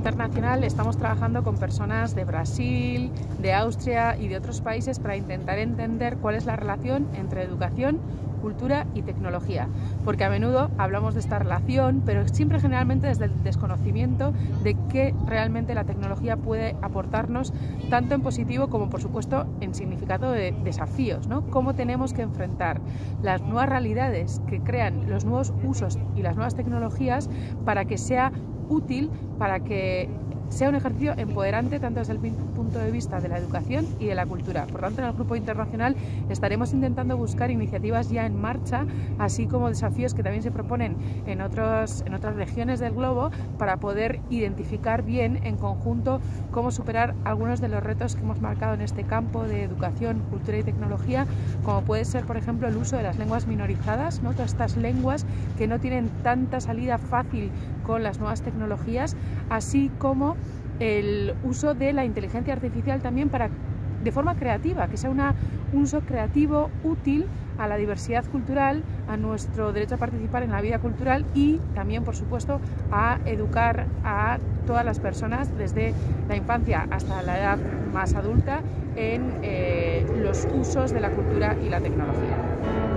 Internacional estamos trabajando con personas de Brasil, de Austria y de otros países para intentar entender cuál es la relación entre educación, cultura y tecnología, porque a menudo hablamos de esta relación, pero siempre generalmente desde el desconocimiento de qué realmente la tecnología puede aportarnos, tanto en positivo como por supuesto en significado de desafíos, ¿no? Cómo tenemos que enfrentar las nuevas realidades que crean los nuevos usos y las nuevas tecnologías para que sea útil, para que sea un ejercicio empoderante tanto desde el punto de vista de la educación y de la cultura. Por tanto, en el Grupo Internacional estaremos intentando buscar iniciativas ya en marcha, así como desafíos que también se proponen en otras regiones del globo, para poder identificar bien en conjunto cómo superar algunos de los retos que hemos marcado en este campo de educación, cultura y tecnología, como puede ser, por ejemplo, el uso de las lenguas minorizadas, ¿no? Todas estas lenguas que no tienen tanta salida fácil con las nuevas tecnologías, así como el uso de la inteligencia artificial también de forma creativa, que sea un uso creativo útil a la diversidad cultural, a nuestro derecho a participar en la vida cultural y también, por supuesto, a educar a todas las personas desde la infancia hasta la edad más adulta en los usos de la cultura y la tecnología.